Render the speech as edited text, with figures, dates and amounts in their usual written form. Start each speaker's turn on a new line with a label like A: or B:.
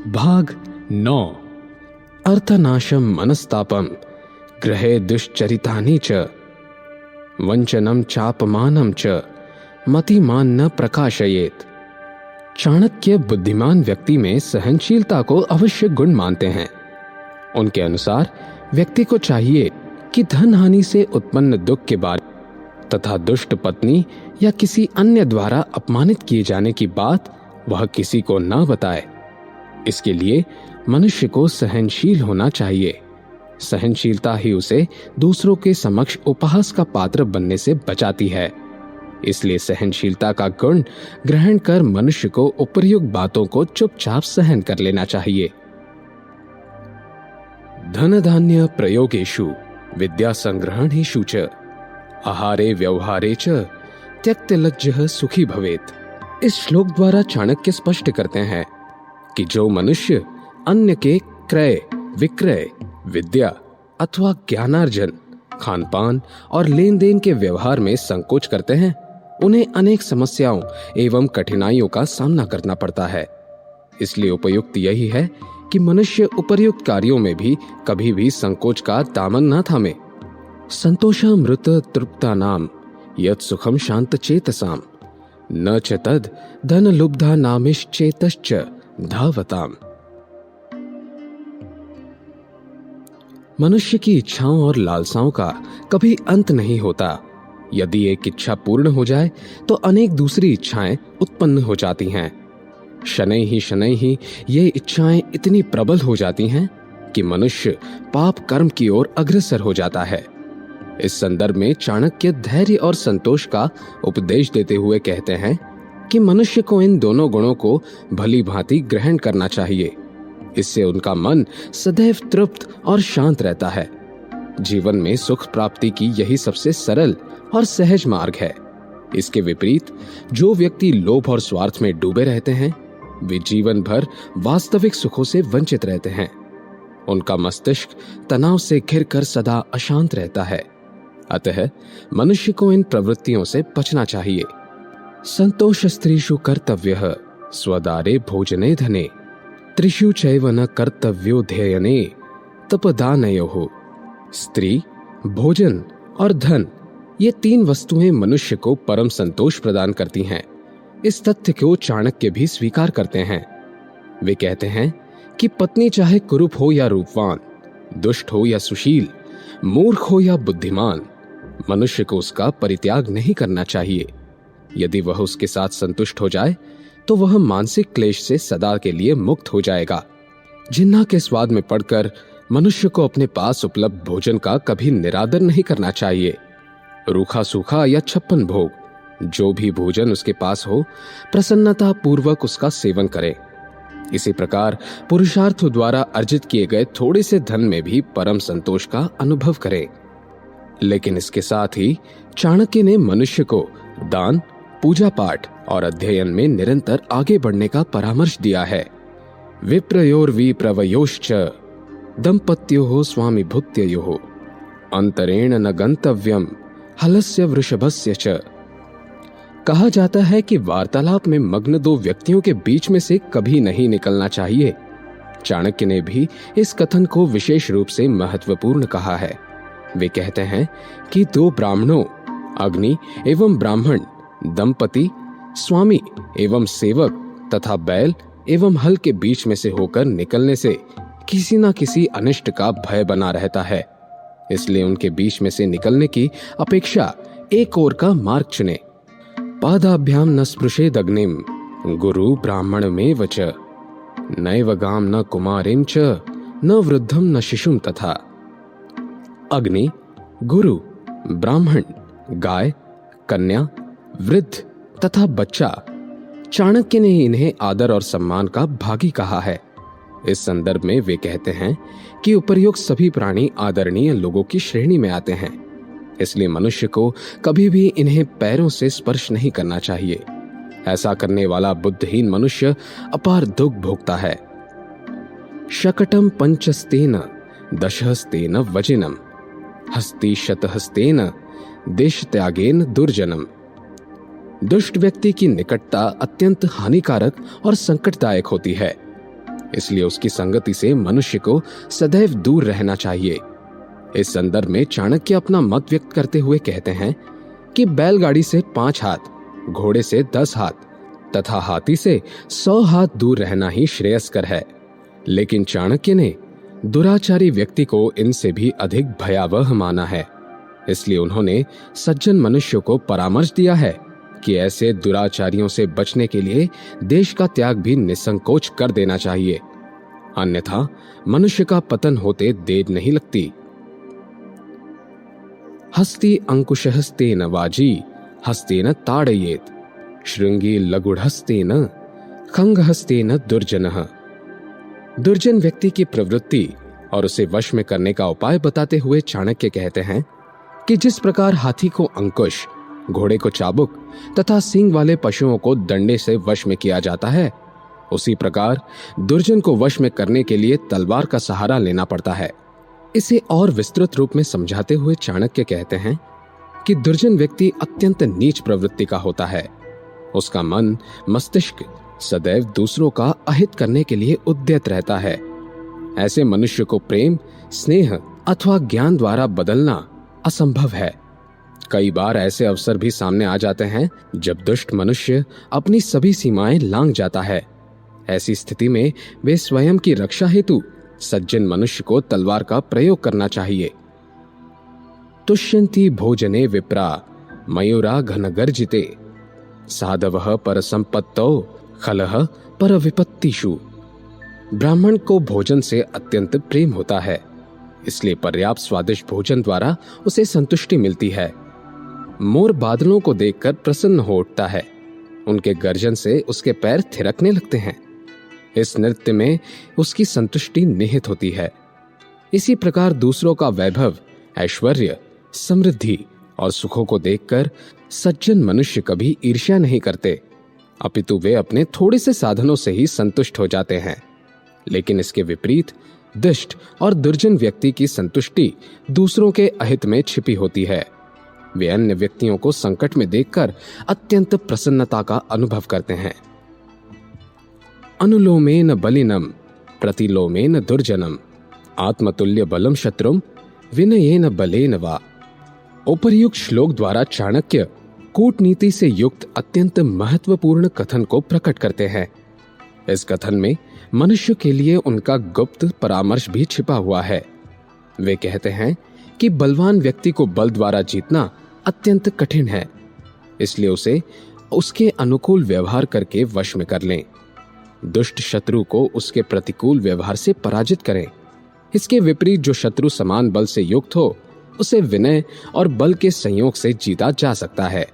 A: भाग 9। अर्थनाशम मनस्तापम ग्रहे दुश्चरितानि च वंचनम चापमानम च मतिमान न प्रकाशयेत। चाणक्य बुद्धिमान व्यक्ति में सहनशीलता को अवश्य गुण मानते हैं। उनके अनुसार व्यक्ति को चाहिए कि धन हानि से उत्पन्न दुख के बारे तथा दुष्ट पत्नी या किसी अन्य द्वारा अपमानित किए जाने की बात वह किसी को न बताए। इसके लिए मनुष्य को सहनशील होना चाहिए। सहनशीलता ही उसे दूसरों के समक्ष उपहास का पात्र बनने से बचाती है। इसलिए सहनशीलता का गुण ग्रहण कर मनुष्य को उपर्युक्त बातों को चुपचाप सहन कर लेना चाहिए। धन धान्य प्रयोगेषु विद्या संग्रहणेषु च आहारे व्यवहारे च त्यक्तलज्जः सुखी भवेत्। इस श्लोक द्वारा चाणक्य स्पष्ट करते हैं कि जो मनुष्य अन्य के क्रय विक्रय, विद्या अथवा ज्ञानार्जन, खानपान और लेन देन के व्यवहार में संकोच करते हैं, उन्हें अनेक समस्याओं एवं कठिनाइयों का सामना करना पड़ता है। इसलिए उपयुक्त यही है कि मनुष्य उपर्युक्त कार्यों में भी कभी भी संकोच का दामन न थामे। संतोषामृत तृप्ता नाम यत् सुखम शांत चेतसाम न च तद धन लुब्धा नामिश्चेतश्च धावताम। मनुष्य की इच्छाओं और लालसाओं का कभी अंत नहीं होता। यदि एक इच्छा पूर्ण हो जाए तो अनेक दूसरी इच्छाएं उत्पन्न हो जाती हैं। शनै ही ये इच्छाएं इतनी प्रबल हो जाती हैं कि मनुष्य पाप कर्म की ओर अग्रसर हो जाता है। इस संदर्भ में चाणक्य धैर्य और संतोष का उपदेश देते हुए कहते हैं कि मनुष्य को इन दोनों गुणों को भली भांति ग्रहण करना चाहिए। इससे उनका मन सदैव तृप्त और शांत रहता है। जीवन में सुख प्राप्ति की यही सबसे सरल और सहज मार्ग है। इसके विपरीत जो व्यक्ति लोभ और स्वार्थ में डूबे रहते हैं, वे जीवन भर वास्तविक सुखों से वंचित रहते हैं। उनका मस्तिष्क तनाव से घिरकर सदा अशांत रहता है। अतः मनुष्य को इन प्रवृत्तियों से बचना चाहिए। संतोष स्त्रीषु कर्तव्यः स्वदारे भोजने धने त्रिषु चैव न कर्तव्यो ध्ययने तपदानयोः। स्त्री, भोजन और धन, ये तीन वस्तुएं मनुष्य को परम संतोष प्रदान करती हैं। इस तथ्य को चाणक्य भी स्वीकार करते हैं। वे कहते हैं कि पत्नी चाहे कुरूप हो या रूपवान, दुष्ट हो या सुशील, मूर्ख हो या बुद्धिमान, मनुष्य को उसका परित्याग नहीं करना चाहिए। यदि वह उसके साथ संतुष्ट हो जाए तो वह मानसिक क्लेश से सदा के लिए मुक्त हो जाएगा। जिन्ना के स्वाद में पड़कर मनुष्य को अपने पास उपलब्ध भोजन का कभी निरादर नहीं करना चाहिए। रूखा सूखा या छप्पन भोग, जो भी भोजन उसके पास हो, प्रसन्नता पूर्वक उसका सेवन करे। इसी प्रकार पुरुषार्थ द्वारा अर्जित किए गए थोड़े से धन में भी परम संतोष का अनुभव करे। लेकिन इसके साथ ही चाणक्य ने मनुष्य को दान, पूजा पाठ और अध्ययन में निरंतर आगे बढ़ने का परामर्श दिया है। विप्रयोर्विप्रवयोश्च दंपत्योः स्वामिभूत्योः अंतरेण न गंतव्यम हलस्य वृषभस्य च। कहा जाता है कि वार्तालाप में मग्न दो व्यक्तियों के बीच में से कभी नहीं निकलना चाहिए। चाणक्य ने भी इस कथन को विशेष रूप से महत्वपूर्ण कहा है। वे कहते हैं कि दो ब्राह्मणों, अग्नि एवं ब्राह्मण, दंपति, स्वामी एवं सेवक तथा बैल एवं हल के बीच में से होकर निकलने से किसी न किसी अनिष्ट का भय बना रहता है। इसलिए उनके बीच में से निकलने की अपेक्षा एक ओर का मार्ग चुने। पादाभ्याम न स्पृशेदग्निम गुरु ब्राह्मण में वच नैव गाम न कुमारिम च न वृद्धम न शिशुम तथा। अग्नि, गुरु, ब्राह्मण, गाय, कन्या, वृद्ध तथा बच्चा, चाणक्य ने इन्हें आदर और सम्मान का भागी कहा है। इस संदर्भ में वे कहते हैं कि उपर्युक्त सभी प्राणी आदरणीय लोगों की श्रेणी में आते हैं। इसलिए मनुष्य को कभी भी इन्हें पैरों से स्पर्श नहीं करना चाहिए। ऐसा करने वाला बुद्धिहीन मनुष्य अपार दुख भोगता है। शकटम पंचस्तेन दशहस्तेन वजिनम हस्ति शतहस्तेन देश त्यागेन दुर्जनम। दुष्ट व्यक्ति की निकटता अत्यंत हानिकारक और संकटदायक होती है। इसलिए उसकी संगति से मनुष्य को सदैव दूर रहना चाहिए। इस संदर्भ में चाणक्य अपना मत व्यक्त करते हुए कहते हैं कि बैलगाड़ी से 5 हाथ, घोड़े से 10 हाथ तथा हाथी से 100 हाथ दूर रहना ही श्रेयस्कर है। लेकिन चाणक्य ने दुराचारी व्यक्ति को इनसे भी अधिक भयावह माना है। इसलिए उन्होंने सज्जन मनुष्यों को परामर्श दिया है कि ऐसे दुराचारियों से बचने के लिए देश का त्याग भी निसंकोच कर देना चाहिए, अन्यथा मनुष्य का पतन होते देर नहीं लगती। हस्ति अंकुशहस्तेन वाजी हस्तेन ताड़येत श्रृंगी लघुहस्तेन खंगहस्तेन दुर्जनः। दुर्जन व्यक्ति की प्रवृत्ति और उसे वश में करने का उपाय बताते हुए चाणक्य कहते हैं कि जिस प्रकार हाथी को अंकुश, घोड़े को चाबुक तथा सींग वाले पशुओं को डंडे से वश में किया जाता है, उसी प्रकार दुर्जन को वश में करने के लिए तलवार का सहारा लेना पड़ता है। इसे और विस्तृत रूप में समझाते हुए चाणक्य कहते हैं कि दुर्जन व्यक्ति अत्यंत नीच प्रवृत्ति का होता है। उसका मन, मस्तिष्क सदैव दूसरों का अहित करने के लिए उद्यत रहता है। ऐसे मनुष्य को प्रेम, स्नेह अथवा ज्ञान द्वारा बदलना असंभव है। कई बार ऐसे अवसर भी सामने आ जाते हैं जब दुष्ट मनुष्य अपनी सभी सीमाएं लांघ जाता है। ऐसी स्थिति में वे स्वयं की रक्षा हेतु सज्जन मनुष्य को तलवार का प्रयोग करना चाहिए। तुष्यन्ति भोजने विप्रा मयूरा घनगर्जिते साधवः परसंपत्तौ खलः पर विपत्तिषु। ब्राह्मण को भोजन से अत्यंत प्रेम होता है, इसलिए पर्याप्त स्वादिष्ट भोजन द्वारा उसे संतुष्टि मिलती है। मोर बादलों को देखकर प्रसन्न हो उठता है, उनके गर्जन से उसके पैर थिरकने लगते हैं। इस नृत्य में उसकी संतुष्टि निहित होती है। इसी प्रकार दूसरों का वैभव, ऐश्वर्य, समृद्धि और सुखों को देखकर सज्जन मनुष्य कभी ईर्ष्या नहीं करते, अपितु वे अपने थोड़े से साधनों से ही संतुष्ट हो जाते हैं। लेकिन इसके विपरीत दुष्ट और दुर्जन व्यक्ति की संतुष्टि दूसरों के अहित में छिपी होती है। वे अन्य व्यक्तियों को संकट में देखकर अत्यंत प्रसन्नता का अनुभव करते हैं। अनुलोमेन बलिनम प्रतिलोमेन दुर्जनम आत्मतुल्य बलम शत्रुम विनयेन बलेन वा। उपर्युक्त श्लोक द्वारा चाणक्य कूटनीति से युक्त अत्यंत महत्वपूर्ण कथन को प्रकट करते हैं। इस कथन में मनुष्य के लिए उनका गुप्त परामर्श भी छिपा हुआ है। वे कहते हैं कि बलवान व्यक्ति को बल द्वारा जीतना अत्यंत कठिन है, इसलिए उसे उसके अनुकूल व्यवहार करके वश में कर लें। दुष्ट शत्रु को उसके प्रतिकूल व्यवहार से पराजित करें। इसके विपरीत जो शत्रु समान बल से युक्त हो, उसे विनय और बल के संयोग से जीता जा सकता है।